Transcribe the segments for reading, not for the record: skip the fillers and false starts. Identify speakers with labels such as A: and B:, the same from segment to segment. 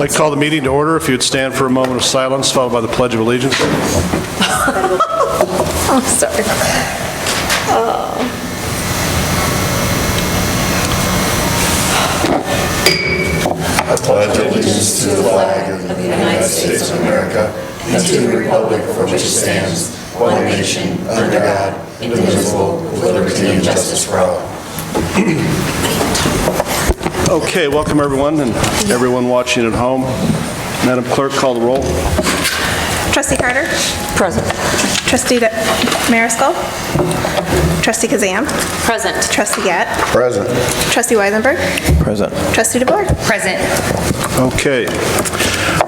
A: I'd like to call the meeting to order. If you'd stand for a moment of silence, followed by the Pledge of Allegiance.
B: Oh, sorry.
C: I pledge allegiance to the flag of the United States of America and to the republic for which it stands, one nation, under God, indivisible, with liberty and justice for all.
A: Okay, welcome everyone and everyone watching at home. Madam Clerk, call the roll.
B: Trustee Carter?
D: Present.
B: Trustee Mariscal? Trustee Kazam?
D: Present.
B: Trustee Gatt?
C: Present.
B: Trustee Weisenberg?
C: Present.
B: Trustee DeBoer?
D: Present.
A: Okay.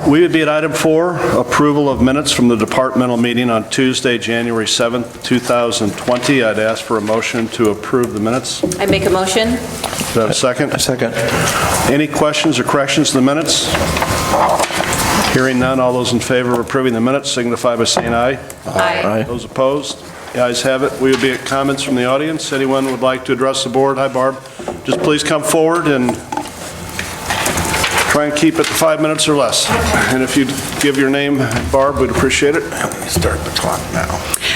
A: We would be at item 4, approval of minutes from the departmental meeting on Tuesday, January 7th, 2020. I'd ask for a motion to approve the minutes.
D: I make a motion.
A: Do I have a second?
C: A second.
A: Any questions or corrections to the minutes? Hearing none, all those in favor of approving the minutes signify by saying aye.
D: Aye.
A: Those opposed? The ayes have it. We would be at comments from the audience. Anyone would like to address the board? Hi, Barb. Just please come forward and try and keep it to 5 minutes or less. And if you'd give your name, Barb, we'd appreciate it.
C: Start the clock now.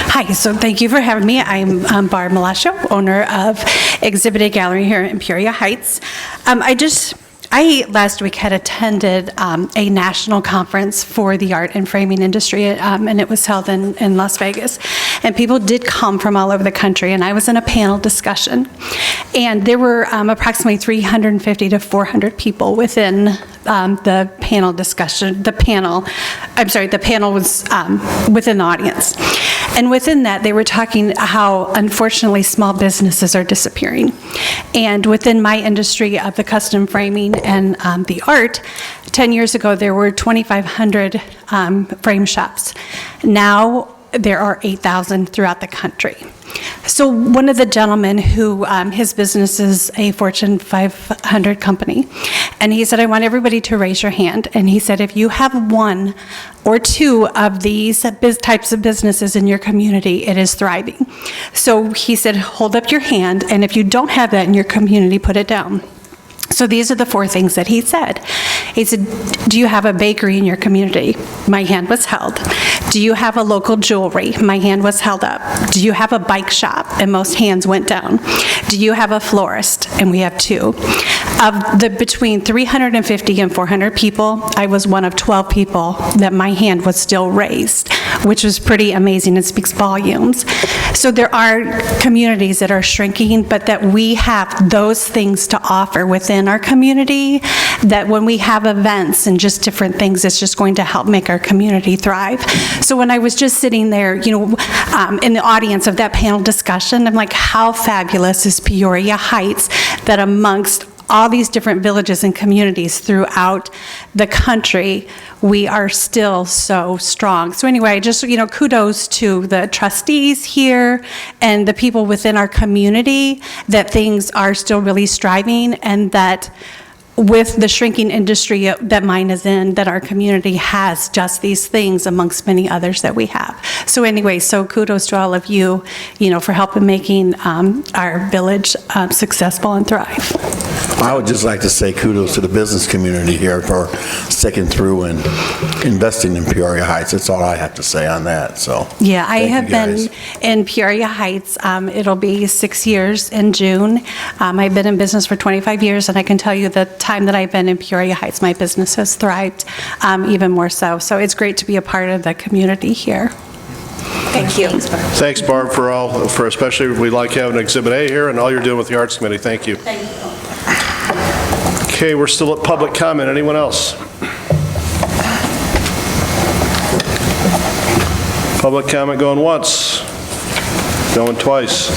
E: Hi, so thank you for having me. I'm Barb Malascio, owner of Exhibit A Gallery here in Peoria Heights. I last week had attended a national conference for the art and framing industry, and it was held in Las Vegas. And people did come from all over the country, and I was in a panel discussion. And there were approximately 350 to 400 people within the panel discussion. The panel was within the audience. And within that, they were talking how, unfortunately, small businesses are disappearing. And within my industry of the custom framing and the art, 10 years ago, there were 2,500 frame shops. Now, there are 8,000 throughout the country. So one of the gentlemen who, his business is a Fortune 500 company, and he said, I want everybody to raise your hand. And he said, if you have one or two of these types of businesses in your community, it is thriving. So he said, hold up your hand, and if you don't have that in your community, put it down. So these are the 4 things that he said. He said, do you have a bakery in your community? My hand was held. Do you have a local jewelry? My hand was held up. Do you have a bike shop? And most hands went down. Do you have a florist? And we have 2. Of the between 350 and 400 people, I was one of 12 people that my hand was still raised, which was pretty amazing and speaks volumes. So there are communities that are shrinking, but that we have those things to offer within our community, that when we have events and just different things, it's just going to help make our community thrive. So when I was just sitting there, in the audience of that panel discussion, I'm like, how fabulous is Peoria Heights that amongst all these different villages and communities throughout the country, we are still so strong. So anyway, just, kudos to the trustees here and the people within our community that things are still really striving, and that with the shrinking industry that mine is in, that our community has just these things amongst many others that we have. So anyway, so kudos to all of you, for helping making our village successful and thrive.
C: I would just like to say kudos to the business community here for sticking through and investing in Peoria Heights. That's all I have to say on that. So
E: yeah, I have
C: been
E: in Peoria Heights. It'll be 6 years in June. I've been in business for 25 years, and I can tell you the time that I've been in Peoria Heights, my business has thrived even more so. So it's great to be a part of the community here.
D: Thank you.
A: Thanks, Barb, for especially we like having Exhibit A here and all you're doing with the Arts Committee. Thank you.
E: Thank you.
A: Okay, we're still at public comment. Anyone else? Public comment going once, going twice.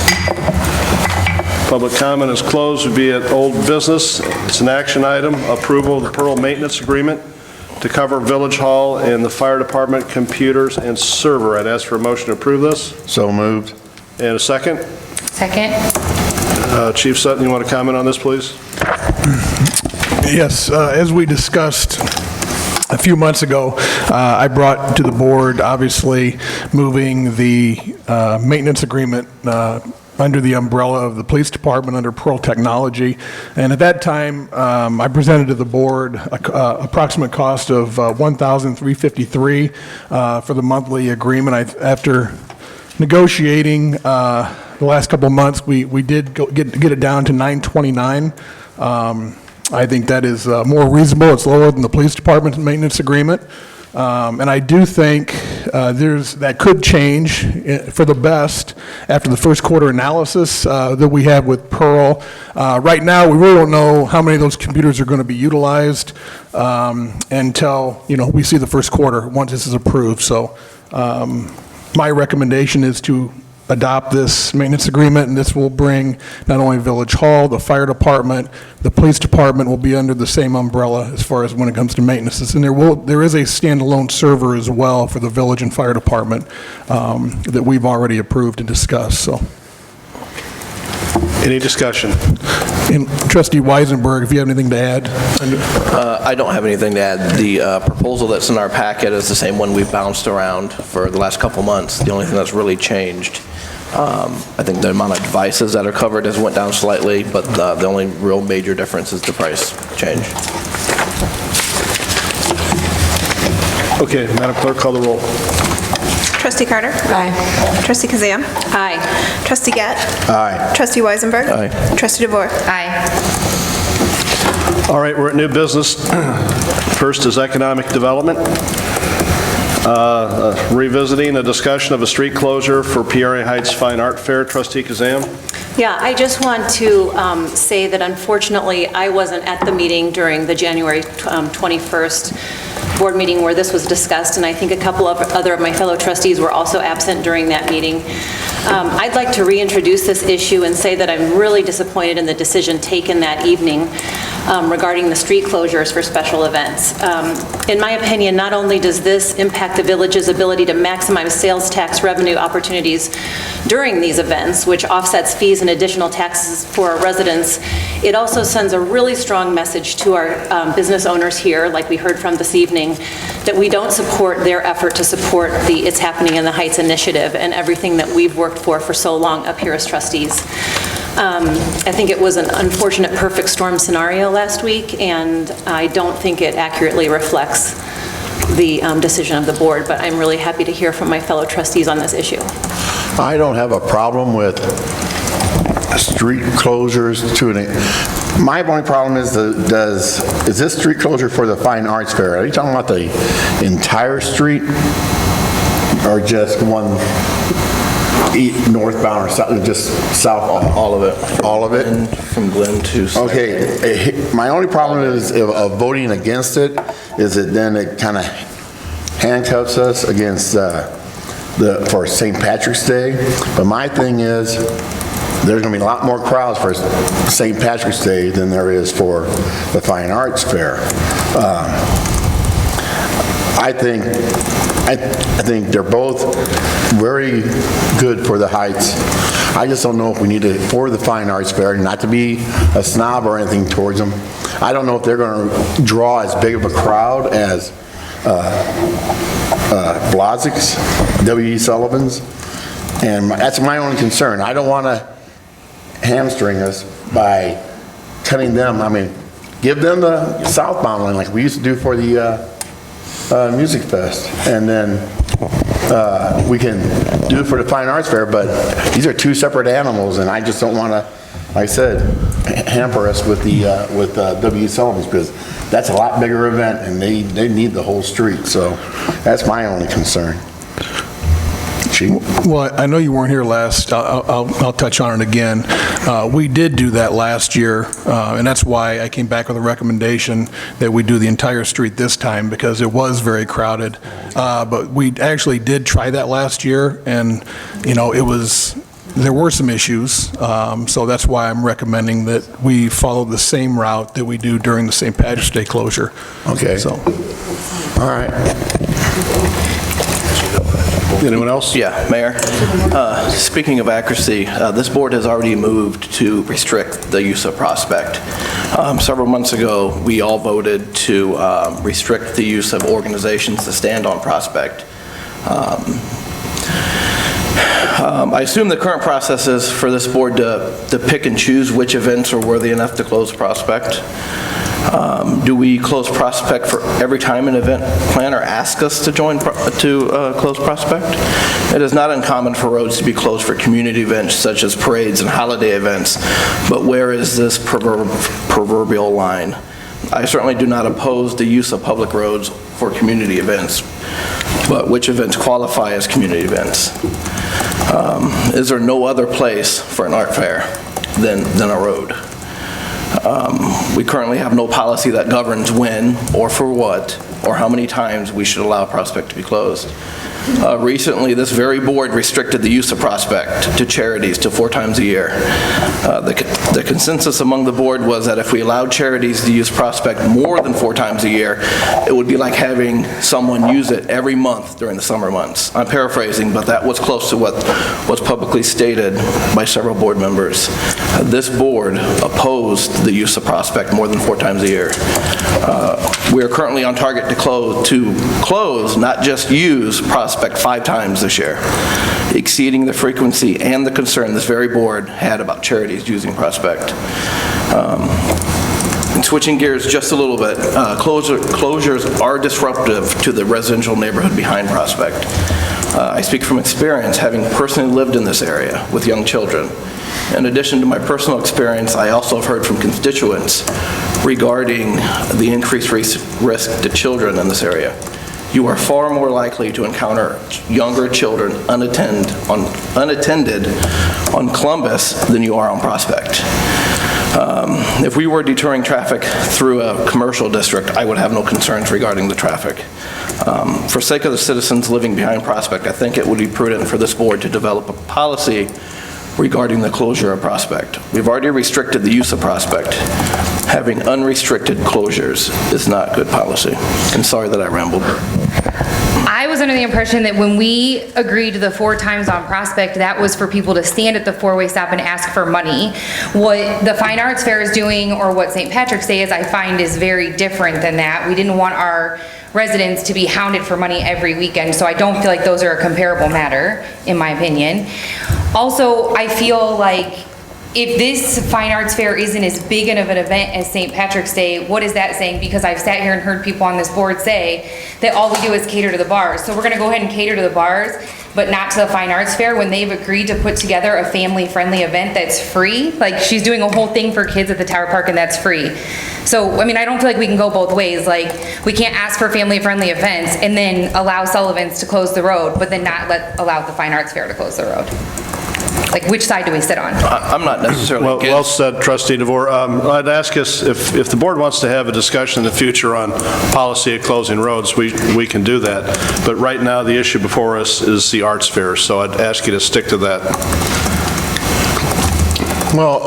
A: Public comment is closed. Would be at old business. It's an action item, approval of the Pearl Maintenance Agreement to cover Village Hall and the Fire Department computers and server. I'd ask for a motion to approve this.
C: So moved.
A: And a second?
D: Second.
A: Chief Sutton, you want to comment on this, please?
F: Yes, as we discussed a few months ago, I brought to the board, obviously, moving the maintenance agreement under the umbrella of the police department under Pearl Technology. And at that time, I presented to the board approximate cost of $1,353 for the monthly agreement. After negotiating the last couple of months, we did get it down to $929. I think that is more reasonable. It's lower than the police department's maintenance agreement. And I do think that could change for the best after the first quarter analysis that we have with Pearl. Right now, we really don't know how many of those computers are going to be utilized until, we see the first quarter once this is approved. So my recommendation is to adopt this maintenance agreement, and this will bring not only Village Hall, the fire department, the police department will be under the same umbrella as far as when it comes to maintenance. And there is a standalone server as well for the village and fire department that we've already approved and discussed. So,
A: Any discussion?
F: and Trustee Weisenberg, if you have anything to add.
G: I don't have anything to add. The proposal that's in our packet is the same one we've bounced around for the last couple months. The only thing that's really changed, I think the amount of devices that are covered has went down slightly, but the only real major difference is the price change.
A: Okay, Madam Clerk, call the roll.
B: Trustee Carter?
D: Aye.
B: Trustee Kazan?
D: Aye.
B: Trustee Gett?
C: Aye.
B: Trustee Weisenberg?
G: Aye.
B: Trustee DeVore?
D: Aye.
A: All right, we're at new business. First is economic development. Revisiting a discussion of a street closure for Peoria Heights Fine Art Fair. Trustee Kazam?
H: Yeah, I just want to say that unfortunately, I wasn't at the meeting during the January 21st board meeting where this was discussed, and I think a couple of other of my fellow trustees were also absent during that meeting. I'd like to reintroduce this issue and say that I'm really disappointed in the decision taken that evening regarding the street closures for special events. In my opinion, not only does this impact the village's ability to maximize sales tax revenue opportunities during these events, which offsets fees and additional taxes for our residents, it also sends a really strong message to our business owners here, like we heard from this evening, that we don't support their effort to support the It's Happening in the Heights initiative and everything that we've worked for so long up here as trustees. I think it was an unfortunate perfect storm scenario last week, and I don't think it accurately reflects the decision of the board, but I'm really happy to hear from my fellow trustees on this issue.
C: I don't have a problem with street closures my only problem is, is this street closure for the Fine Arts Fair? Are you talking about the entire street or just one northbound or south, just south?
G: All of it.
C: All of it?
G: And from Glen to...
C: Okay, my only problem is of voting against it is that then it kind of handcuffs us against for St. Patrick's Day. But my thing is, there's going to be a lot more crowds for St. Patrick's Day than there is for the Fine Arts Fair. I think they're both very good for the Heights. I just don't know if we need to, for the Fine Arts Fair, not to be a snob or anything towards them. I don't know if they're going to draw as big of a crowd as Blazik's, W.E. Sullivan's, and that's my only concern. I don't want to hamstring us by cutting them. I mean, give them the southbound line like we used to do for the Music Fest, and then we can do it for the Fine Arts Fair, but these are two separate animals, and I just don't want to, like I said, hamper us with the W. Sullivan's, because that's a lot bigger event, and they need the whole street, so that's my only concern.
F: Well, I know you weren't here last. I'll touch on it again. We did do that last year, and that's why I came back with a recommendation that we do the entire street this time, because it was very crowded. But we actually did try that last year, and there were some issues. So that's why I'm recommending that we follow the same route that we do during the St. Patrick's Day closure.
C: Okay.
F: So,
C: all right.
A: Anyone else?
G: Yeah, Mayor. Speaking of accuracy, this board has already moved to restrict the use of Prospect. Several months ago, we all voted to restrict the use of organizations to stand on Prospect. I assume the current process is for this board to pick and choose which events are worthy enough to close Prospect. Do we close Prospect for every time an event planner asks us to close Prospect? It is not uncommon for roads to be closed for community events such as parades and holiday events, but where is this proverbial line? I certainly do not oppose the use of public roads for community events, but which events qualify as community events? Is there no other place for an art fair than a road? We currently have no policy that governs when, or for what, or how many times we should allow Prospect to be closed. Recently, this very board restricted the use of Prospect to charities to 4 times a year. The consensus among the board was that if we allowed charities to use Prospect more than 4 times a year, it would be like having someone use it every month during the summer months. I'm paraphrasing, but that was close to what was publicly stated by several board members. This board opposed the use of Prospect more than 4 times a year. We are currently on target to close, not just use Prospect 5 times this year, exceeding the frequency and the concern this very board had about charities using Prospect. And switching gears just a little bit, closures are disruptive to the residential neighborhood behind Prospect. I speak from experience, having personally lived in this area with young children. In addition to my personal experience, I also have heard from constituents regarding the increased risk to children in this area. You are far more likely to encounter younger children unattended on Columbus than you are on Prospect. If we were deterring traffic through a commercial district, I would have no concerns regarding the traffic. For sake of the citizens living behind Prospect, I think it would be prudent for this board to develop a policy regarding the closure of Prospect. We've already restricted the use of Prospect. Having unrestricted closures is not good policy. And sorry that I rambled.
I: I was under the impression that when we agreed to the 4 times on Prospect, that was for people to stand at the 4-way stop and ask for money. What the Fine Arts Fair is doing, or what St. Patrick's Day is, I find is very different than that. We didn't want our residents to be hounded for money every weekend, so I don't feel like those are a comparable matter, in my opinion. Also, I feel like if this Fine Arts Fair isn't as big of an event as St. Patrick's Day, what is that saying? Because I've sat here and heard people on this board say that all we do is cater to the bars. So we're gonna go ahead and cater to the bars, but not to the Fine Arts Fair when they've agreed to put together a family-friendly event that's free. Like, she's doing a whole thing for kids at the Tower Park and that's free. So, I mean, I don't feel like we can go both ways. Like, we can't ask for family-friendly events and then allow Sullivan's to close the road, but then not allow the Fine Arts Fair to close the road. Like, which side do we sit on?
G: I'm not necessarily against.
A: Well said, Trustee DeVore. I'd ask us if the board wants to have a discussion in the future on policy of closing roads, we can do that. But right now, the issue before us is the arts fair, so I'd ask you to stick to that.
C: Well,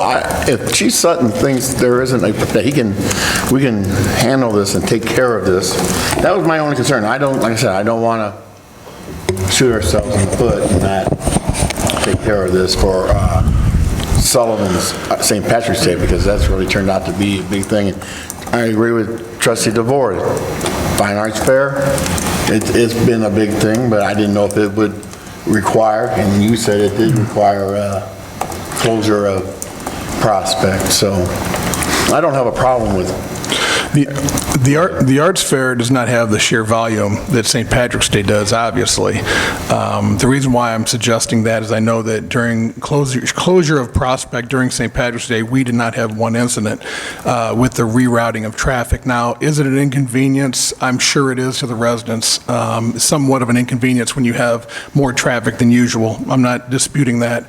C: if Chief Sutton thinks there isn't, we can handle this and take care of this, that was my only concern. Like I said, I don't want to shoot ourselves in the foot and not take care of this for Sullivan's St. Patrick's Day, because that's really turned out to be a big thing. And I agree with Trustee DeVore. Fine Arts Fair, it's been a big thing, but I didn't know if it would require, and you said it did require closure of Prospect, so I don't have a problem with
F: The Arts Fair does not have the sheer volume that St. Patrick's Day does, obviously. The reason why I'm suggesting that is I know that during closure of Prospect during St. Patrick's Day, we did not have one incident with the rerouting of traffic. Now, is it an inconvenience? I'm sure it is to the residents. Somewhat of an inconvenience when you have more traffic than usual. I'm not disputing that.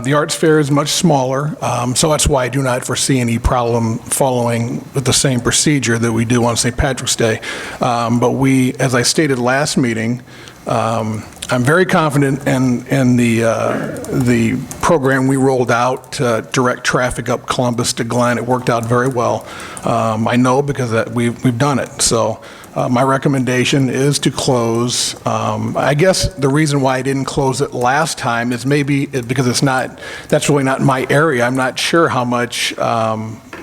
F: The Arts Fair is much smaller, so that's why I do not foresee any problem following with the same procedure that we do on St. Patrick's Day. But we, as I stated last meeting, I'm very confident in the program we rolled out to direct traffic up Columbus to Glen. It worked out very well. I know because we've done it. So my recommendation is to close. I guess the reason why I didn't close it last time is maybe because that's really not my area. I'm not sure how much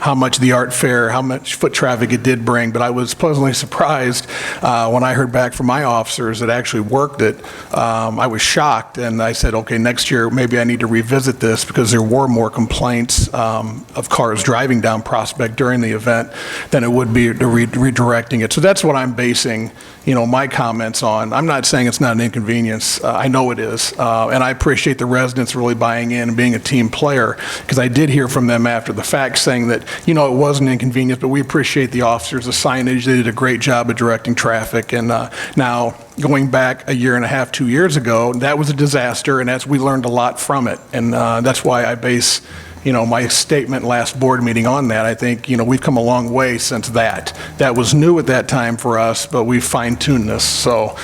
F: how much the art fair, how much foot traffic it did bring, but I was pleasantly surprised when I heard back from my officers that actually worked it. I was shocked, and I said, okay, next year maybe I need to revisit this because there were more complaints of cars driving down Prospect during the event than it would be to redirecting it. So that's what I'm basing, my comments on. I'm not saying it's not an inconvenience. I know it is, and I appreciate the residents really buying in and being a team player, because I did hear from them after the fact saying that, it was an inconvenience, but we appreciate the officers, the signage, they did a great job of directing traffic, and now going back a year and a half, 2 years ago, that was a disaster, and we learned a lot from it, and that's why I base my statement last board meeting on that. I think, we've come a long way since that. That was new at that time for us, but we've fine-tuned this. So,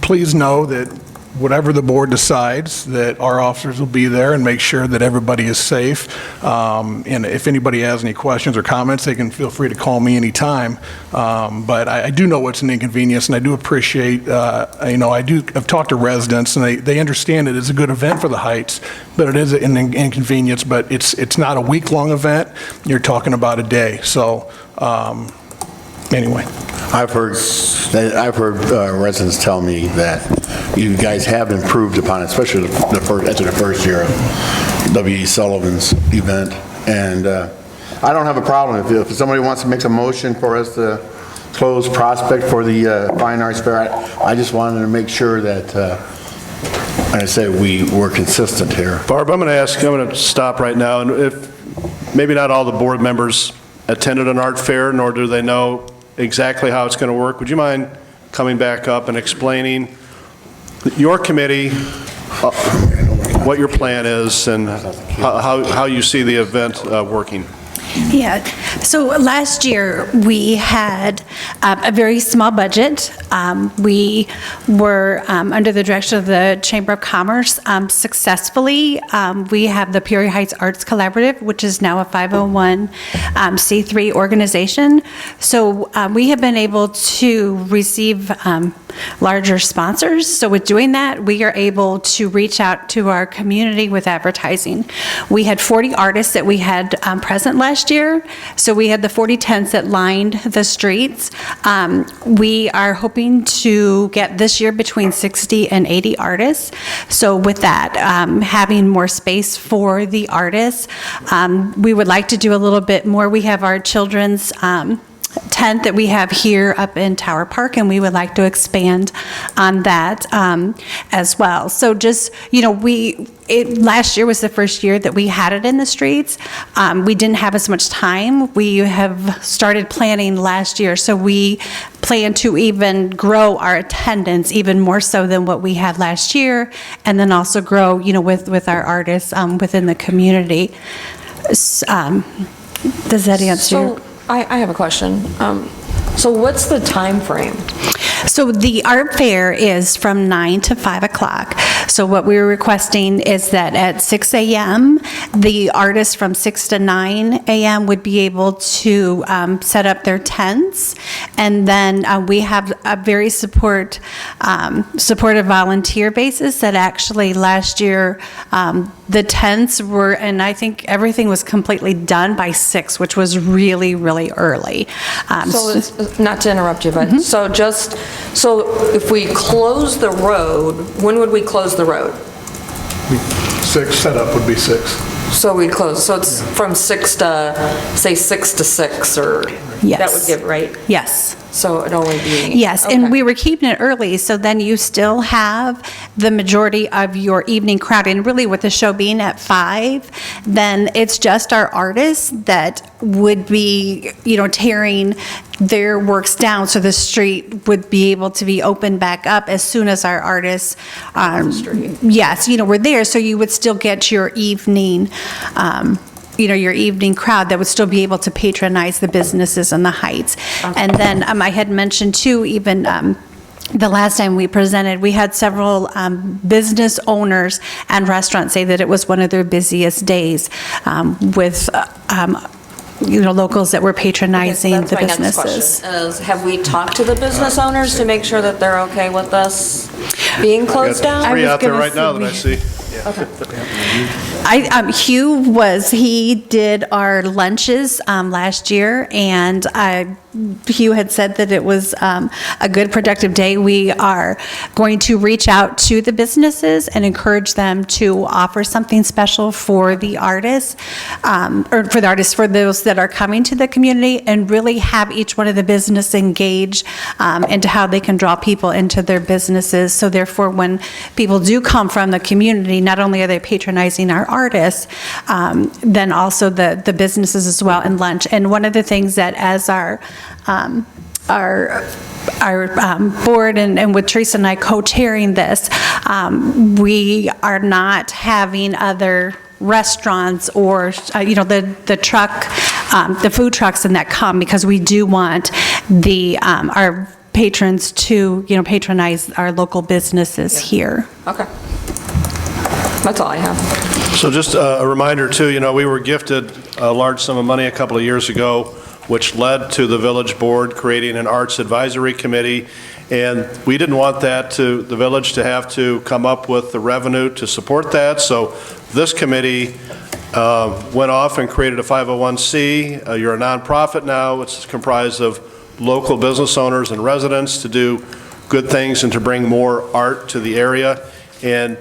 F: please know that whatever the board decides, that our officers will be there and make sure that everybody is safe. And if anybody has any questions or comments, they can feel free to call me anytime. But I do know it's an inconvenience, and I do appreciate, I've talked to residents, and they understand it is a good event for the Heights, but it is an inconvenience, but it's not a week-long event. You're talking about a day. So, anyway.
J: I've heard residents tell me that you guys have improved upon it, especially after the first year of W.E. Sullivan's event. And I don't have a problem if somebody wants to make a motion for us to close Prospect for the Fine Arts Fair. I just wanted to make sure that, like I said, we're consistent here.
A: Barb, I'm going to stop right now, and if maybe not all the board members attended an art fair, nor do they know exactly how it's going to work, would you mind coming back up and explaining your committee, what your plan is, and how you see the event working?
E: Yeah, so last year we had a very small budget. We were under the direction of the Chamber of Commerce successfully. We have the Peoria Heights Arts Collaborative, which is now a 501c3 organization. So we have been able to receive larger sponsors. So with doing that, we are able to reach out to our community with advertising. We had 40 artists that we had present last year. So we had the 40 tents that lined the streets. We are hoping to get this year between 60 and 80 artists. So with that, having more space for the artists, we would like to do a little bit more. We have our children's tent that we have here up in Tower Park, and we would like to expand on that as well. So just, last year was the first year that we had it in the streets. We didn't have as much time. We have started planning last year, so we plan to even grow our attendance even more so than what we had last year, and then also grow, with our artists within the community. Does that answer your...
K: I have a question. So what's the time frame?
E: So the art fair is from 9 to 5 o'clock. So what we're requesting is that at 6 a.m., the artists from 6 to 9 a.m. would be able to set up their tents. And then we have a very supportive volunteer basis that actually last year the tents were, and I think everything was completely done by 6, which was really, really early.
K: So it's, not to interrupt you, but so if we close the road, when would we close the road?
F: 6, setup would be 6.
K: So we'd close, so it's from 6 to, say 6 to 6, or
E: Yes.
K: that would give, right?
E: Yes.
K: So it'd only be...
E: Yes,
K: okay.
E: and we were keeping it early, so then you still have the majority of your evening crowd. And really with the show being at 5, then it's just our artists that would be, tearing their works down, so the street would be able to be opened back up as soon as our artists, yes, were there. So you would still get your evening, your evening crowd that would still be able to patronize the businesses in the Heights. Okay. And then I had mentioned too, even the last time we presented, we had several business owners and restaurants say that it was one of their busiest days with locals that were patronizing the businesses.
K: My next question is, have we talked to the business owners to make sure that they're okay with us being closed down?
A: Three out there right now that I see.
K: Okay.
E: He did our lunches last year, and Hugh had said that it was a good, productive day. We are going to reach out to the businesses and encourage them to offer something special for the artists, for those that are coming to the community, and really have each one of the business engage into how they can draw people into their businesses. So therefore, when people do come from the community, not only are they patronizing our artists, then also the businesses as well, and lunch. And one of the things that as our board and with Teresa and I co-chairing this, we are not having other restaurants or the food trucks and that come, because we do want our patrons to patronize our local businesses here.
K: Okay. That's all I have.
A: So just a reminder too, we were gifted a large sum of money a couple of years ago, which led to the village board creating an arts advisory committee. And we didn't want the village to have to come up with the revenue to support that. So this committee went off and created a 501c. You're a nonprofit now. It's comprised of local business owners and residents to do good things and to bring more art to the area. And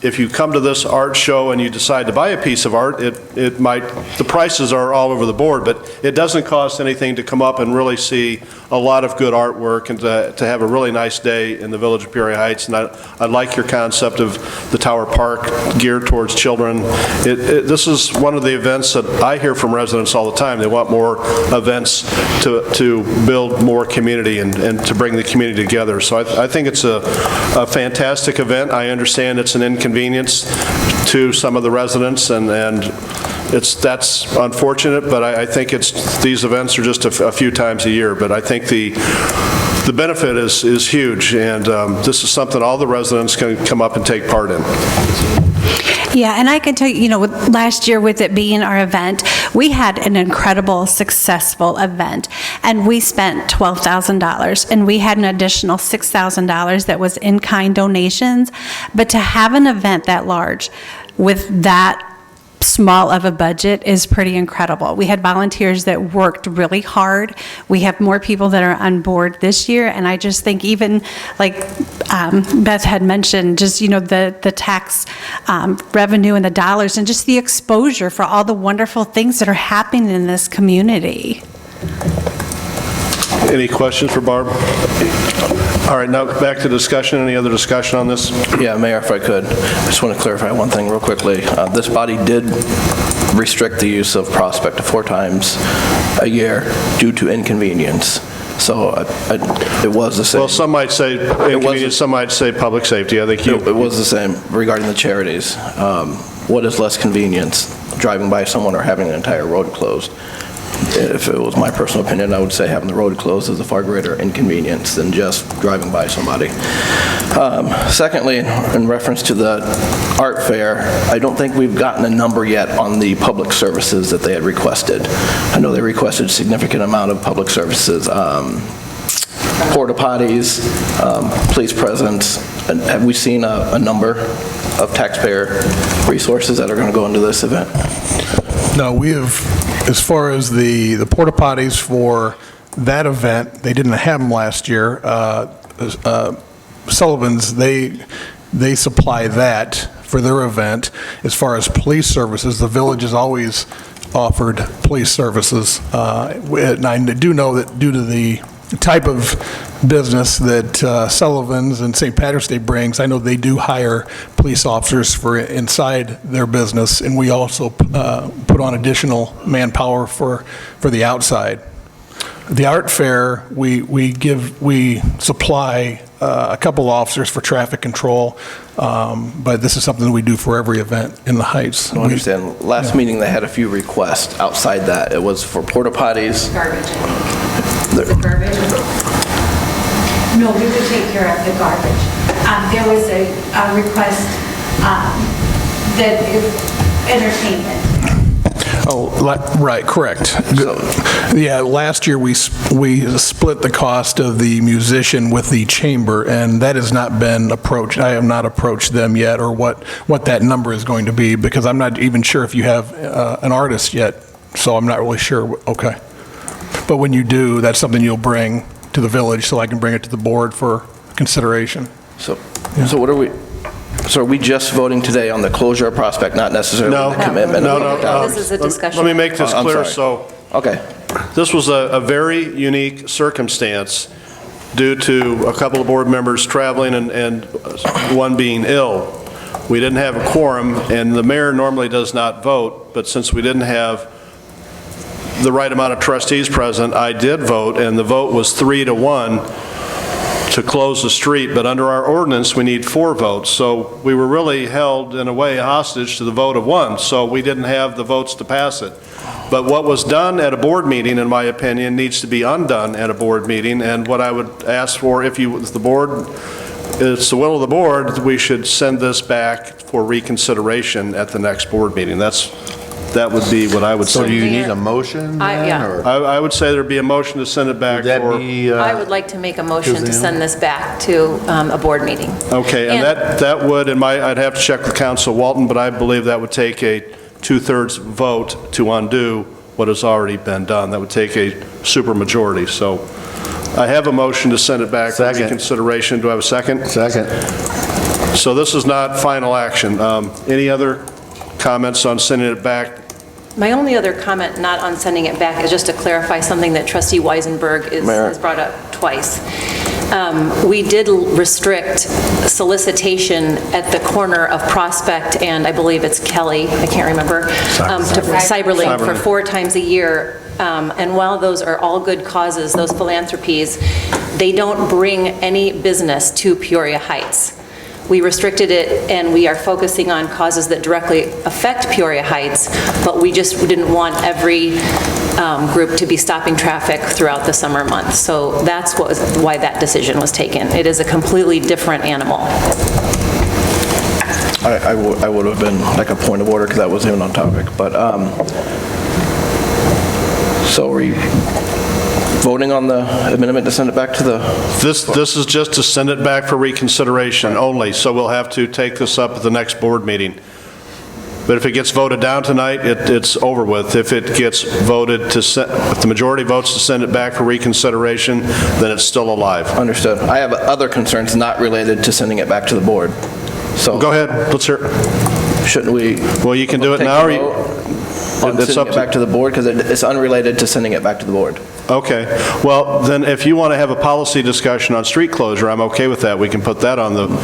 A: if you come to this art show and you decide to buy a piece of art, the prices are all over the board, but it doesn't cost anything to come up and really see a lot of good artwork and to have a really nice day in the village of Peoria Heights. And I like your concept of the Tower Park geared towards children. This is one of the events that I hear from residents all the time. They want more events to build more community and to bring the community together. So I think it's a fantastic event. I understand it's an inconvenience to some of the residents, and that's unfortunate, but I think these events are just a few times a year. But I think the benefit is huge, and this is something all the residents can come up and take part in.
E: Yeah, and I can tell you, last year with it being our event, we had an incredible, successful event, and we spent $12,000, and we had an additional $6,000 that was in-kind donations. But to have an event that large with that small of a budget is pretty incredible. We had volunteers that worked really hard. We have more people that are on board this year, and I just think even like Beth had mentioned, just the tax revenue and the dollars and just the exposure for all the wonderful things that are happening in this community.
A: Any questions for Barb? All right, now back to discussion. Any other discussion on this?
G: Yeah, Mayor, if I could, I just want to clarify one thing real quickly. This body did restrict the use of Prospect to 4 times a year due to inconvenience. So it was the same.
A: Well, some might say inconvenience, some might say public safety. I think
G: it was the same regarding the charities. What is less convenience, driving by someone or having an entire road closed? If it was my personal opinion, I would say having the road closed is a far greater inconvenience than just driving by somebody. Secondly, in reference to the art fair, I don't think we've gotten a number yet on the public services that they had requested. I know they requested a significant amount of public services, porta potties, police presence. And have we seen a number of taxpayer resources that are going to go into this event?
F: No, we have, as far as the porta potties for that event, they didn't have them last year. Sullivan's, they supply that for their event. As far as police services, the village has always offered police services. And I do know that due to the type of business that Sullivan's and St. Patrick's Day brings, I know they do hire police officers for inside their business, and we also put on additional manpower for the outside. The art fair, we supply a couple officers for traffic control, but this is something that we do for every event in the Heights.
G: I understand. Last meeting they had a few requests outside that. It was for porta potties.
E: Garbage. Garbage? No, we would take care of the garbage. There was a request that entertainment.
F: Right, correct. Yeah, last year we split the cost of the musician with the chamber, and that has not been approached. I have not approached them yet, or what that number is going to be, because I'm not even sure if you have an artist yet, so I'm not really sure. Okay. But when you do, that's something you'll bring to the village, so I can bring it to the board for consideration.
G: So what are we, so are we just voting today on the closure of Prospect, not necessarily
A: No.
G: the commitment?
A: No.
H: This is a discussion.
A: Let me make this
G: Oh, I'm
A: clear.
G: sorry.
A: So
G: Okay.
A: this was a very unique circumstance due to a couple of board members traveling and one being ill. We didn't have a quorum, and the mayor normally does not vote, but since we didn't have the right amount of trustees present, I did vote, and the vote was 3-1 to close the street, but under our ordinance, we need 4 votes. So we were really held, in a way, hostage to the vote of 1, so we didn't have the votes to pass it. But what was done at a board meeting, in my opinion, needs to be undone at a board meeting, and what I would ask for, if the board, it's the will of the board, we should send this back for reconsideration at the next board meeting. That would be what I would say.
J: So do you need a motion then,
H: yeah.
J: or?
A: I would say there'd be a motion to send it back
J: Would that
A: for...
J: be,
H: I would like to make a motion to
J: Suzanne?
H: send this back to a board meeting.
A: Okay, and that would, I'd have to check with Council Walton, but I believe that would take a 2/3 vote to undo what has already been done. That would take a supermajority. So I have a motion to send it back for
J: Second.
A: reconsideration. Do I have a second?
J: Second.
A: So this is not final action. Any other comments on sending it back?
H: My only other comment, not on sending it back, is just to clarify something that trustee Weisenberg has brought up twice. We did restrict solicitation at the corner of Prospect and I believe it's Kelly, I can't remember, to Cyberlink for 4 times a year. And while those are all good causes, those philanthropies, they don't bring any business to Peoria Heights. We restricted it, and we are focusing on causes that directly affect Peoria Heights, but we didn't want every group to be stopping traffic throughout the summer months. So that's why that decision was taken. It is a completely different animal.
G: I would have been like a point of order because that wasn't even on topic, but, so are you voting on the amendment to send it back to the...
A: This is just to send it back for reconsideration only, so we'll have to take this up at the next board meeting. But if it gets voted down tonight, it's over with. If it gets voted if the majority votes to send it back for reconsideration, then it's still alive.
G: Understood. I have other concerns not related to sending it back to the board. So
A: Go ahead, let's hear it.
G: shouldn't we...
A: Well, you can do it
G: take
A: now,
G: the
A: or
G: vote on
A: it's
G: sending
A: up
G: it
A: to...
G: back to the board because it's unrelated to sending it back to the board.
A: Okay, well, then if you want to have a policy discussion on street closure, I'm okay with that. We can put that on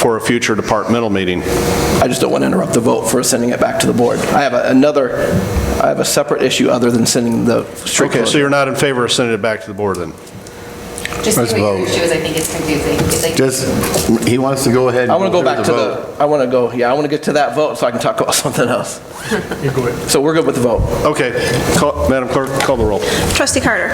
A: for a future departmental meeting.
G: I just don't want to interrupt the vote for sending it back to the board. I have a separate issue other than sending the street
A: Okay,
G: closure.
A: so you're not in favor of sending it back to the board then?
D: Just
J: Let's
D: the way your
J: vote.
D: issue is, I think it's confusing. It's like-
J: Just, he wants to go ahead and
G: I want to go
J: through
G: back to
J: vote.
G: I want to get to that vote so I can talk about something else. So we're good with the vote.
A: Okay, Madam Clerk, call the roll.
B: Trustee Carter.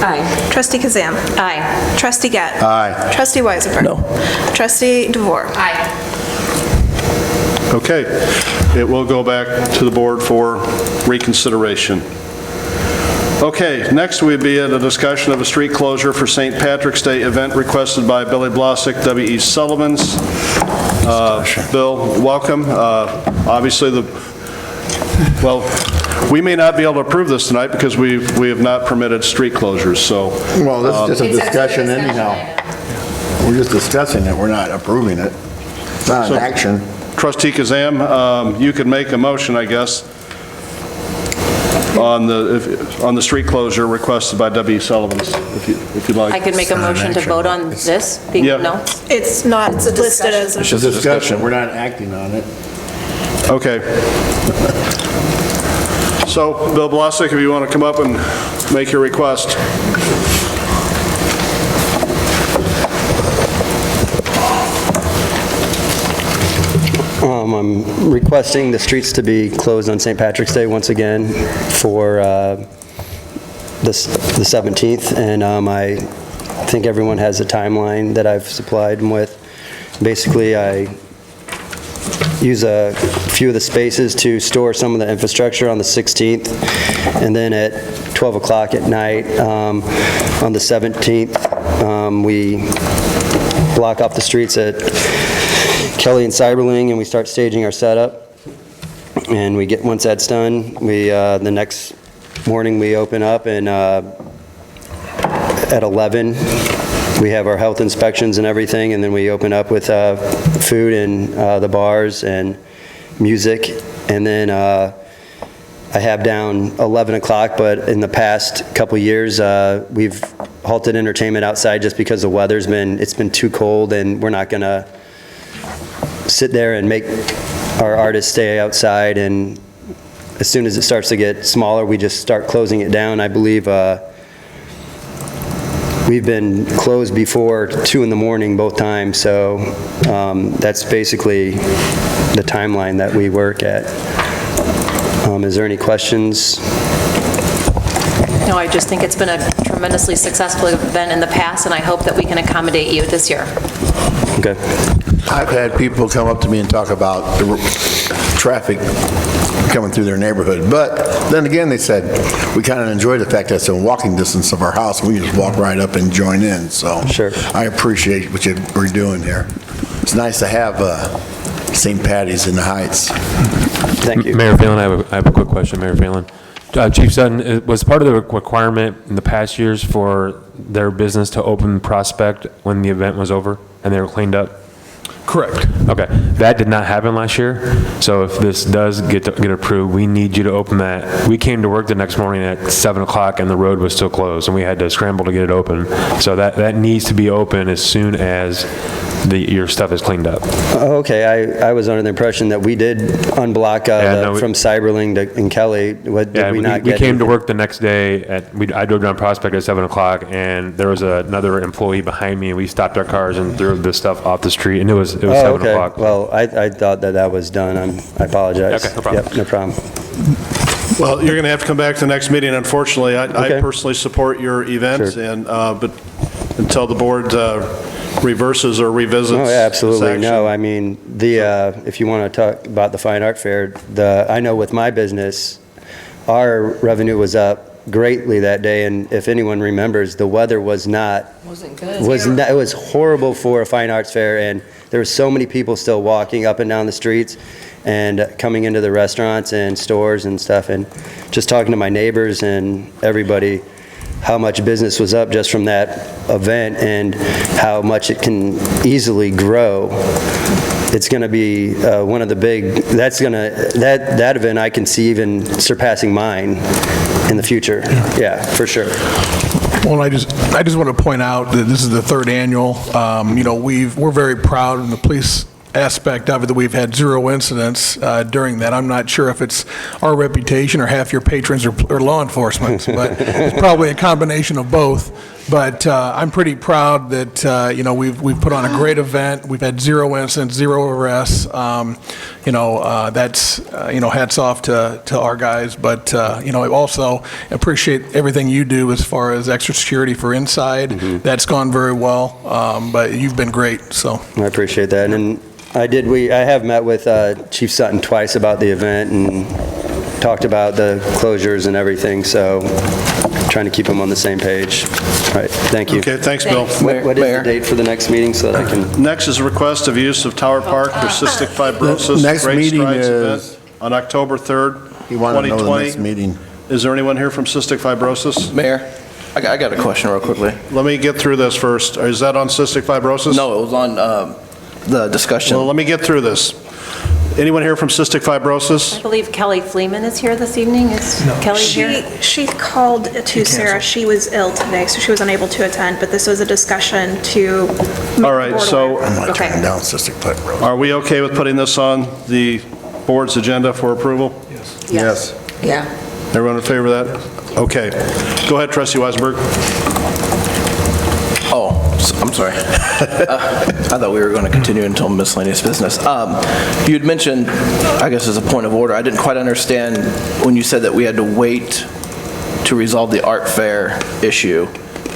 K: Aye.
B: Trustee Kazam.
H: Aye.
B: Trustee Gett.
J: Aye.
B: Trustee Weisenberg.
G: No.
B: Trustee DeVore.
D: Aye.
A: Okay, it will go back to the board for reconsideration. Okay, next we'd be at a discussion of a street closure for St. Patrick's Day event requested by Billy Blosick, W.E. Sullivan's. Bill, welcome. Obviously, we may not be able to approve this tonight because we have not permitted street closures, so.
J: Well, this is just a
D: It's
J: discussion
D: a discussion
J: anyhow.
D: item.
J: We're just discussing it, we're not approving it. It's not an action.
A: Trustee Kazam, you could make a motion, I guess, on the street closure requested by W. Sullivan's, if you'd like.
H: I could make a motion to vote on this, being
A: Yeah.
H: no?
B: It's not listed as
J: It's just a discussion, we're not acting on it.
A: Okay. So, Bill Blosick, if you want to come up and make your request.
L: I'm requesting the streets to be closed on St. Patrick's Day once again for the 17th, and I think everyone has a timeline that I've supplied them with. Basically, I use a few of the spaces to store some of the infrastructure on the 16th. And then at 12 o'clock at night, on the 17th, we block off the streets at Kelly and Cyberling, and we start staging our setup. And once that's done, the next morning we open up, and at 11, we have our health inspections and everything, and then we open up with food and the bars and music. And then I have down 11 o'clock, but in the past couple years, we've halted entertainment outside just because the weather's it's been too cold, and we're not gonna sit there and make our artists stay outside. And as soon as it starts to get smaller, we just start closing it down. I believe we've been closed before 2 in the morning both times, so that's basically the timeline that we work at. Is there any questions?
H: No, I just think it's been a tremendously successful event in the past, and I hope that we can accommodate you this year.
L: Okay.
J: I've had people come up to me and talk about the traffic coming through their neighborhood, but then again, they said, we kind of enjoy the fact that it's in walking distance of our house, and we just walk right up and join in, so.
L: Sure.
J: I appreciate what we're doing here. It's nice to have St. Patty's in the Heights.
L: Thank you.
M: Mayor Phelan, I have a quick question, Mayor Phelan. Chief Sutton, was part of the requirement in the past years for their business to open Prospect when the event was over and they were cleaned up?
F: Correct.
M: Okay, that did not happen last year, so if this does get approved, we need you to open that. We came to work the next morning at 7 o'clock and the road was still closed, and we had to scramble to get it open. So that needs to be open as soon as your stuff is cleaned up.
L: Okay, I was under the impression that we did unblock from Cyberling and Kelly. Did we not get?
M: We came to work the next day I drove down Prospect at 7 o'clock, and there was another employee behind me, and we stopped our cars and threw the stuff off the street, and it was 7 o'clock.
L: Well, I thought that was done. I apologize.
M: Okay, no problem.
L: Yep, no problem.
A: Well, you're going to have to come back to the next meeting, unfortunately. I personally support your event,
L: Sure.
A: but until the board reverses or revisits.
L: Oh, yeah, absolutely.
A: this action.
L: No, I mean, if you want to talk about the Fine Art Fair, I know with my business, our revenue was up greatly that day, and if anyone remembers, the weather wasn't good. It was horrible for a Fine Arts Fair, and there were so many people still walking up and down the streets and coming into the restaurants and stores and stuff, and just talking to my neighbors and everybody, how much business was up just from that event and how much it can easily grow. It's going to be one of the big, that event I can see even surpassing mine in the future. Yeah, for sure.
F: Well, I just want to point out that this is the third annual. We're very proud in the police aspect of it that we've had 0 incidents during that. I'm not sure if it's our reputation or half your patrons or law enforcement, but it's probably a combination of both. But I'm pretty proud that we've put on a great event. We've had 0 incidents, 0 arrests. That's hats off to our guys. But I also appreciate everything you do as far as extra security for inside. Mm-hmm. That's gone very well. But you've been great. So
L: I appreciate that. And I have met with Chief Sutton twice about the event and talked about the closures and everything, so trying to keep them on the same page. All right, thank you.
A: Okay, thanks, Bill.
L: What is the date for the next meeting so that I can?
A: Next is a request of use of Tower Park for cystic fibrosis.
J: Next
A: Great
J: meeting
A: Strides
J: is-
A: event on October 3rd,
J: You want to know the
A: 2020.
J: next meeting?
A: Is there anyone here from cystic fibrosis?
G: Mayor, I got a question real quickly.
A: Let me get through this first. Is that on cystic fibrosis?
G: No, it was on the discussion.
A: Well, let me get through this. Anyone here from cystic
H: I
A: fibrosis?
H: believe Kelly Fleeman is here this evening. Is Kelly here?
B: She called to Sarah. She was ill today, so she was unable to attend, but this was a discussion to.
A: All right, so
J: I'm not
H: Okay.
J: turning down cystic fibrosis.
A: are we okay with putting this on the board's agenda for approval?
J: Yes.
K: Yeah.
A: Everyone in favor of that? Okay. Go ahead, trustee Weisenberg.
G: Oh, I'm sorry. I thought we were going to continue until miscellaneous business. You had mentioned, I guess as a point of order, I didn't quite understand when you said that we had to wait to resolve the art fair issue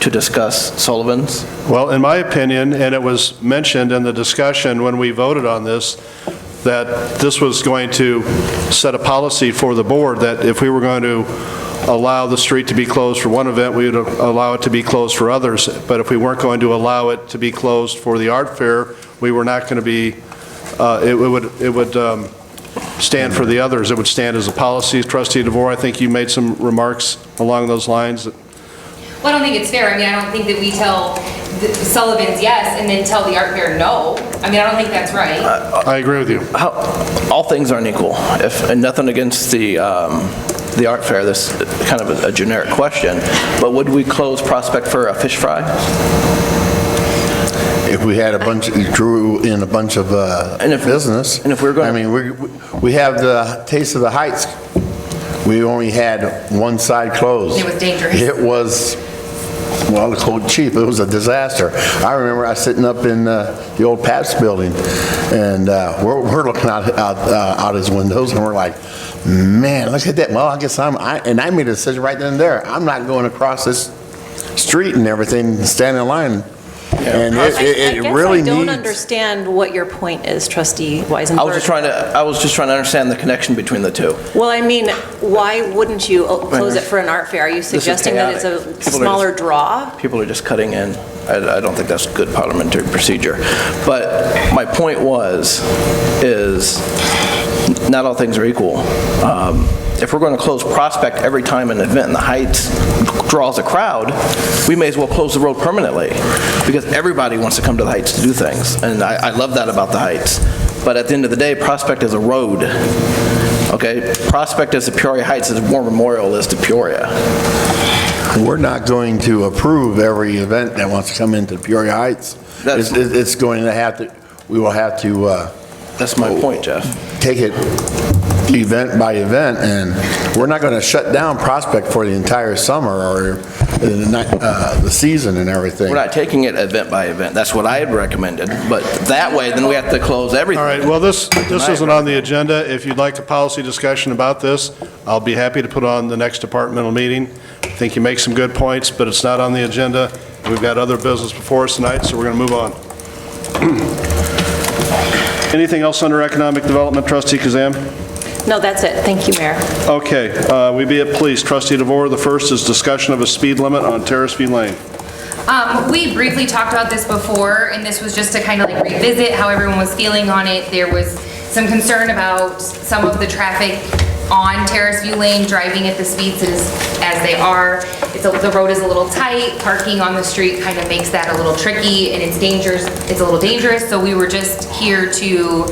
G: to discuss Sullivan's.
A: Well, in my opinion, and it was mentioned in the discussion when we voted on this, that this was going to set a policy for the board that if we were going to allow the street to be closed for one event, we would allow it to be closed for others. But if we weren't going to allow it to be closed for the art fair, we were not going to be, it would stand for the others. It would stand as a policy. Trustee DeVore, I think you made some remarks along those lines.
I: Well, I don't think it's fair. I mean, I don't think that we tell the Sullivan's yes and then tell the art fair no. I mean, I don't think that's right.
A: I agree with you.
G: All things aren't equal. And nothing against the art fair, this is kind of a generic question, but would we close Prospect for a fish fry?
J: If we had drew in a bunch of business.
G: And if we're going
J: I mean, we have the Taste of the Heights. We only had one side closed.
I: It was dangerous.
J: It was, well, it's called cheap. It was a disaster. I remember I was sitting up in the old Pabst building, and we're looking out his windows, and we're like, man, look at that. Well, I guess I made a decision right then and there. I'm not going across this street and everything, standing in line. And it really
H: I don't
J: needs.
H: understand what your point is, Trustee Weisenberg.
G: I was just trying to understand the connection between the two.
H: Well, I mean, why wouldn't you close it for an art fair? Are you suggesting that it's a smaller draw?
G: People are just cutting in. I don't think that's good parliamentary procedure. But my point is not all things are equal. If we're going to close Prospect every time an event in the Heights draws a crowd, we may as well close the road permanently, because everybody wants to come to the Heights to do things, and I love that about the Heights. But at the end of the day, Prospect is a road, okay? Prospect is to Peoria Heights as War Memorial is to Peoria.
J: We're not going to approve every event that wants to come into Peoria Heights. It's going to have to, we will have to.
G: That's my point, Jeff.
J: Take it event by event, and we're not going to shut down Prospect for the entire summer or the season and everything.
G: We're not taking it event by event. That's what I had recommended. But that way, then we have to close everything.
A: All right, well, this isn't on the agenda. If you'd like a policy discussion about this, I'll be happy to put on the next departmental meeting. I think you make some good points, but it's not on the agenda. We've got other business before us tonight, so we're going to move on. Anything else under economic development, Trustee Kazam?
H: No, that's it. Thank you, Mayor.
A: Okay, we be at police. Trustee DeVore, the first is discussion of a speed limit on Terrace V Lane.
I: We briefly talked about this before, and this was just to kind of like revisit how everyone was feeling on it. There was some concern about some of the traffic on Terrace View Lane driving at the speeds as they are. The road is a little tight. Parking on the street kind of makes that a little tricky, and it's dangerous. It's a little dangerous. So we were just here to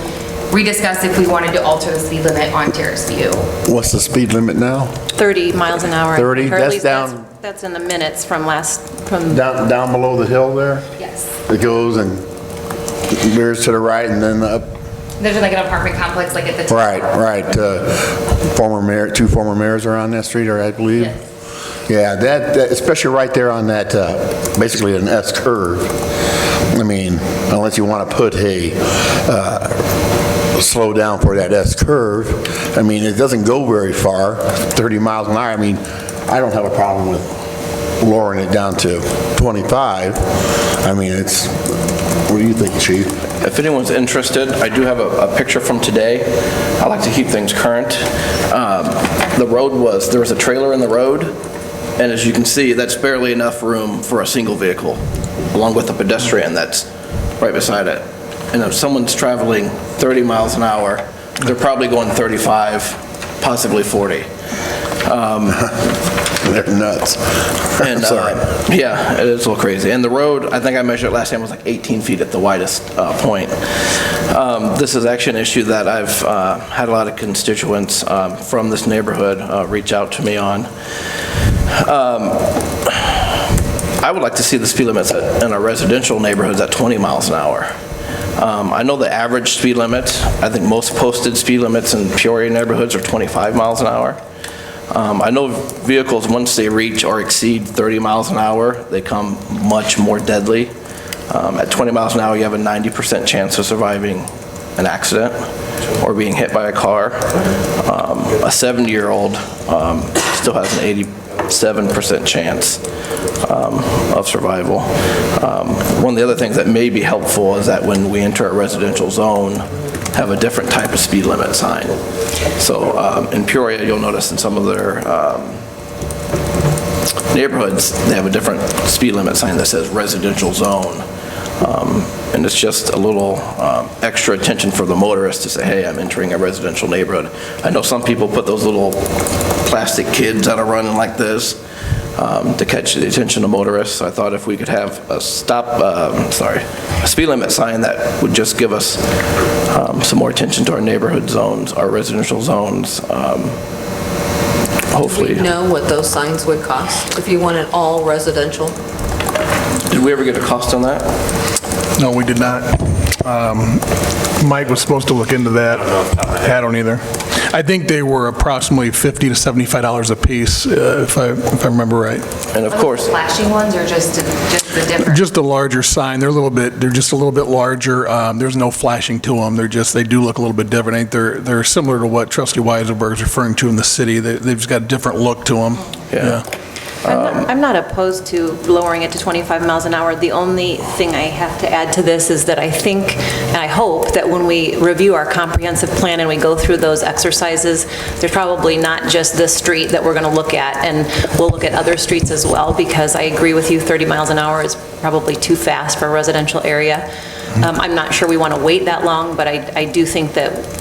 I: rediscuss if we wanted to alter the speed limit on Terrace View.
J: What's the speed limit now?
H: 30 miles an hour.
J: 30?
H: Or at
J: That's
H: least
J: down.
H: That's in the minutes from
J: Down below the hill there?
I: Yes.
J: It goes and veers to the right and then up.
I: There's like an apartment complex like at the top.
J: Right. Two former mayors are on that street, or I believe.
I: Yes.
J: Yeah, that especially right there on that, basically an S curve. I mean, unless you want to put slow down for that S curve. I mean, it doesn't go very far, 30 miles an hour. I mean, I don't have a problem with lowering it down to 25. I mean, what do you think, Chief?
G: If anyone's interested, I do have a picture from today. I like to keep things current. There was a trailer in the road, and as you can see, that's barely enough room for a single vehicle, along with a pedestrian that's right beside it. And if someone's traveling 30 miles an hour, they're probably going 35, possibly 40.
J: They're nuts.
G: And, yeah, it is a little crazy. And the road, I think I measured it last time, was like 18 feet at the widest point. This is actually an issue that I've had a lot of constituents from this neighborhood reach out to me on. I would like to see the speed limits in our residential neighborhoods at 20 miles an hour. I know the average speed limit, I think most posted speed limits in Peoria neighborhoods are 25 miles an hour. I know vehicles, once they reach or exceed 30 miles an hour, they come much more deadly. At 20 miles an hour, you have a 90% chance of surviving an accident or being hit by a car. A 70-year-old still has an 87% chance of survival. One of the other things that may be helpful is that when we enter a residential zone, have a different type of speed limit sign. So in Peoria, you'll notice in some of their neighborhoods, they have a different speed limit sign that says residential zone. And it's just a little extra attention for the motorist to say, hey, I'm entering a residential neighborhood. I know some people put those little plastic kids that are running like this to catch the attention of motorists. So I thought if we could have a a speed limit sign that would just give us some more attention to our neighborhood zones, our residential zones. Hopefully.
K: Do we know what those signs would cost if you wanted all residential?
G: Did we ever get a cost on that?
F: No, we did not. Mike was supposed to look into that. I don't either. I think they were approximately $50 to $75 a piece, if I remember right.
G: And of course,
D: Flashing ones or just the different?
F: Just a larger sign. They're just a little bit larger. There's no flashing to them. They do look a little bit different. I think they're similar to what Trustee Weisenberg is referring to in the city. They've just got a different look to them.
G: Yeah.
H: I'm not opposed to lowering it to 25 miles an hour. The only thing I have to add to this is that I think, and I hope, that when we review our comprehensive plan and we go through those exercises, there's probably not just this street that we're going to look at, and we'll look at other streets as well, because I agree with you, 30 miles an hour is probably too fast for a residential area. I'm not sure we want to wait that long, but I do think that,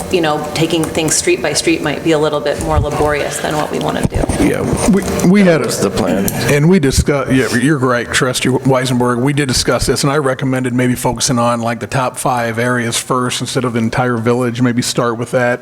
H: taking things street by street might be a little bit more laborious than what we want to do.
G: yeah,
F: We had
G: that's the plan.
F: And we discussed, yeah, you're right, Trustee Weisenberg, we did discuss this, and I recommended maybe focusing on like the top 5 areas first instead of the entire village, maybe start with that.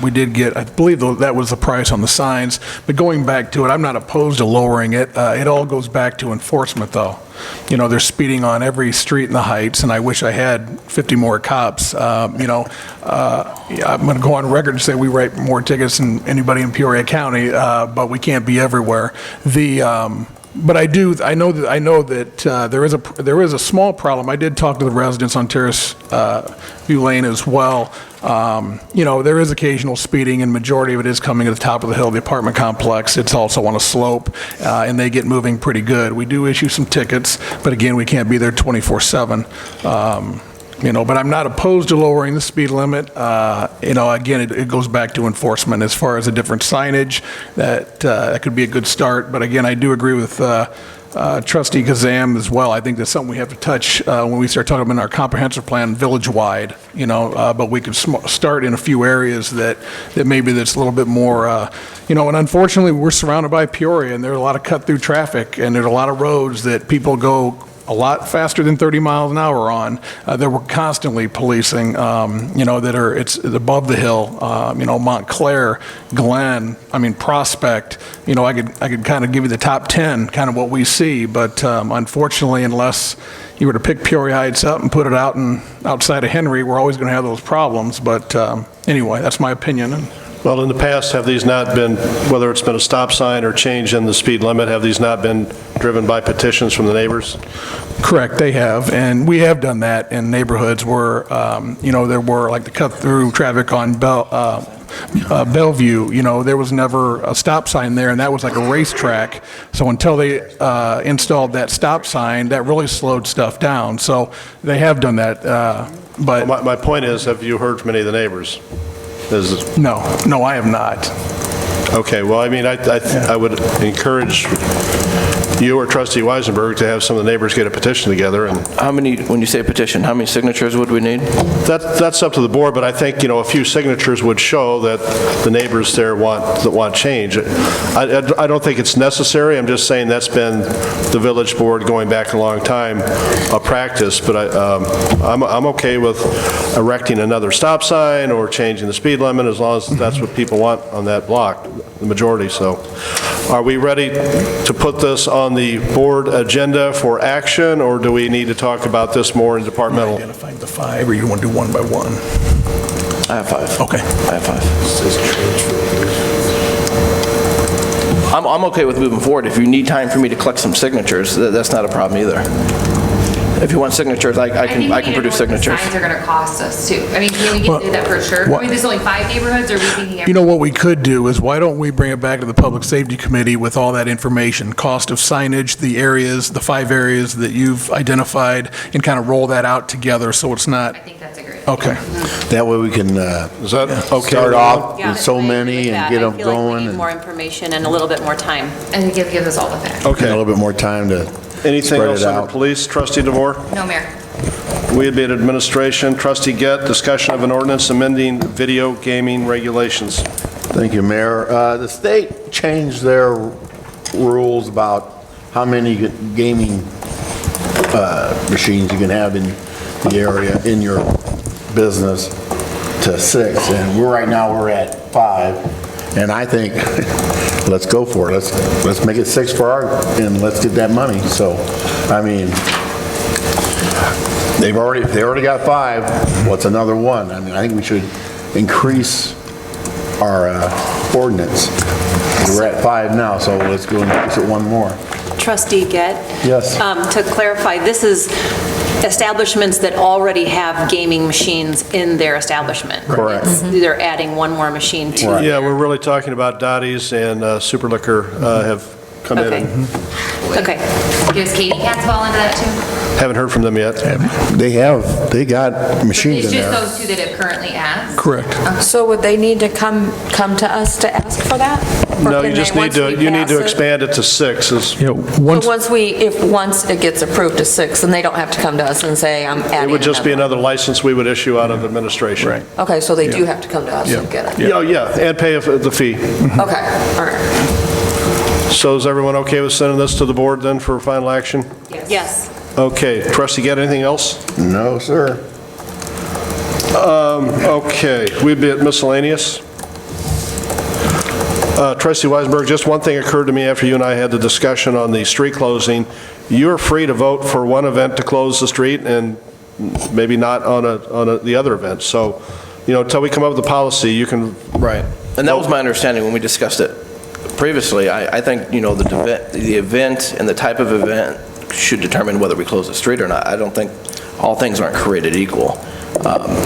F: We did get, I believe that was the price on the signs, but going back to it, I'm not opposed to lowering it. It all goes back to enforcement, though. They're speeding on every street in the Heights, and I wish I had 50 more cops. I'm going to go on record and say we write more tickets than anybody in Peoria County, but we can't be everywhere. But I know that there is a small problem. I did talk to the residents on Terrace View Lane as well. There is occasional speeding, and majority of it is coming at the top of the hill, the apartment complex. It's also on a slope, and they get moving pretty good. We do issue some tickets, but again, we can't be there 24/7. But I'm not opposed to lowering the speed limit. Again, it goes back to enforcement. As far as a different signage, that could be a good start. But again, I do agree with Trustee Kazam as well. I think that's something we have to touch when we start talking about our comprehensive plan village-wide, but we could start in a few areas that maybe that's a little bit more, and unfortunately, we're surrounded by Peoria, and there's a lot of cut-through traffic, and there's a lot of roads that people go a lot faster than 30 miles an hour on, that we're constantly policing, it's above the hill, Montclair, Glen, Prospect, I could kind of give you the top 10, kind of what we see, but unfortunately, unless you were to pick Peoria Heights up and put it outside of Henry, we're always going to have those problems, but anyway, that's my opinion.
A: Well, in the past, have these not been, whether it's been a stop sign or change in the speed limit, have these not been driven by petitions from the neighbors?
F: Correct, they have, and we have done that in neighborhoods where, there were like the cut-through traffic on Bellevue, there was never a stop sign there, and that was like a racetrack. So until they installed that stop sign, that really slowed stuff down. So they have done that, but...
A: My point is, have you heard from any of the neighbors?
F: No, I have not.
A: Okay, well, I would encourage you or Trustee Weisenberg to have some of the neighbors get a petition together. And
G: how many, when you say petition, how many signatures would we need?
A: That's up to the board, but I think, a few signatures would show that the neighbors there want change. I don't think it's necessary. I'm just saying that's been the village board going back a long time, a practice, but I'm okay with erecting another stop sign or changing the speed limit as long as that's what people want on that block, the majority. So are we ready to put this on the board agenda for action, or do we need to talk about this more in departmental?
F: Identify the 5, or you want to do one by one?
G: I have 5.
F: Okay.
G: I have 5. I'm okay with moving forward. If you need time for me to collect some signatures, that's not a problem either. If you want signatures, I can produce signatures.
I: Signs are going to cost us too. Can we get to that for sure? There's only 5 neighborhoods, or are we thinking?
F: What we could do is, why don't we bring it back to the Public Safety Committee with all that information, cost of signage, the areas, the 5 areas that you've identified, and kind of roll that out together so it's not...
I: I think that's a great idea.
F: Okay.
J: That way we can
A: Is that okay?
J: start off
H: Yeah,
J: with so
H: I agree
J: many
H: with
J: and
H: that.
J: get them
H: I feel like we
J: going
H: need
J: and
H: more information and a little bit more time.
I: And it gives us all the facts.
J: a
A: Okay.
J: little bit more time to
A: Anything
J: spread
A: else
J: it
A: under
J: out.
A: police? Trustee DeVore?
I: No, Mayor.
A: We had been administration. Trustee Gett, discussion of an ordinance amending video gaming regulations.
J: Thank you, Mayor. The state changed their rules about how many gaming machines you can have in the area, in your business, to 6. And right now, we're at 5. And I think, let's go for it. Let's make it 6 for our, and let's get that money. So, I mean, they already got 5. What's another 1? I mean, I think we should increase our ordinance. We're at 5 now, so let's go and increase it 1 more.
H: Trustee Gett?
J: Yes.
H: To clarify, this is establishments that already have gaming machines in their establishment.
J: Correct.
H: They're adding 1 more machine to.
J: Right.
A: Yeah, we're really talking about Dottie's and Super Liquor have come in.
H: Okay.
A: and
H: Okay.
I: Does Katie Cats fall into that too?
A: Haven't heard from them yet.
J: They got machines
I: It's
J: in
I: just
J: there.
I: those 2 that it currently has?
F: Correct.
K: So would they need to come to us to ask for that? Or
A: No,
K: can
A: you just
K: they,
A: need
K: once
A: to,
K: we
A: you need
K: pass
A: to
K: it?
A: expand it to 6 is,
F: You know,
K: So
F: once,
K: once it gets approved to 6, then they don't have to come to us and say, I'm adding
A: it would just be
K: another
A: another license we would issue out of administration.
F: Right.
K: one. Okay, so they do have to come to us and get it?
A: Yeah, yeah, and pay the fee.
K: Okay, all right.
A: So is everyone okay with sending this to the board then for final action?
H: Yes.
A: Okay, Trustee Gett, anything else?
J: No, sir.
A: Okay, we'd be at miscellaneous. Trustee Weisenberg, just one thing occurred to me after you and I had the discussion on the street closing. You're free to vote for one event to close the street and maybe not on the other event. So, until we come up with a policy, you can.
G: Right. And that was my understanding when we discussed it previously. I think, the event and the type of event should determine whether we close the street or not. I don't think all things aren't created equal.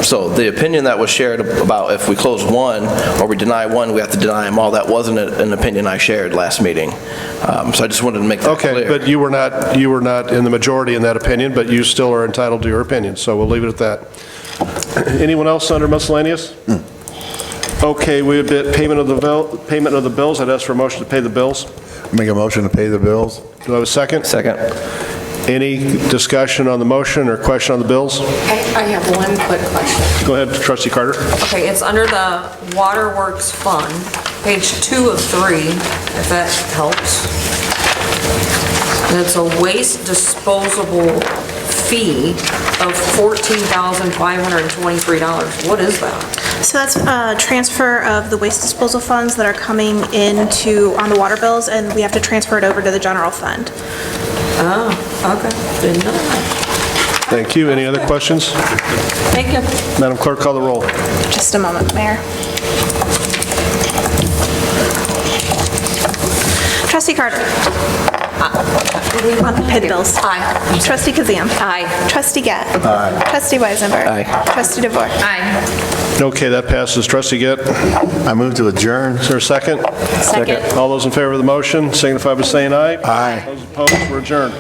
G: So the opinion that was shared about if we close one or we deny one, we have to deny them all, that wasn't an opinion I shared last meeting. So I just wanted to make that clear.
A: Okay, but you were not in the majority in that opinion, but you still are entitled to your opinion, so we'll leave it at that. Anyone else under miscellaneous? Okay, we have payment of the bills. I'd ask for a motion to pay the bills.
J: Make a motion to pay the bills.
A: Do I have a second?
G: Second.
A: Any discussion on the motion or question on the bills?
K: I have one quick question.
A: Go ahead, Trustee Carter.
K: Okay, it's under the Waterworks Fund, page 2 of 3, if that helps. And it's a waste disposable fee of $14,523. What is that?
B: So that's a transfer of the waste disposal funds that are coming into, on the water bills, and we have to transfer it over to the general fund.
K: Oh, okay, didn't know that.
A: Thank you. Any other questions?
K: Thank you.
A: Madam Clerk, call the roll.
B: Just a moment, Mayor. Trustee Carter. On the paid bills.
K: Aye.
B: Trustee Kazam.
H: Aye.
B: Trustee Gett.
J: Aye.
B: Trustee Weisenberg.
G: Aye.
B: Trustee DeVore.
I: Aye.
A: Okay, that passes. Trustee Gett,
J: I move to adjourn.
A: is there a second?
H: Second.
A: All those in favor of the motion signify by saying aye.
J: Aye.
A: Those opposed, we're adjourned.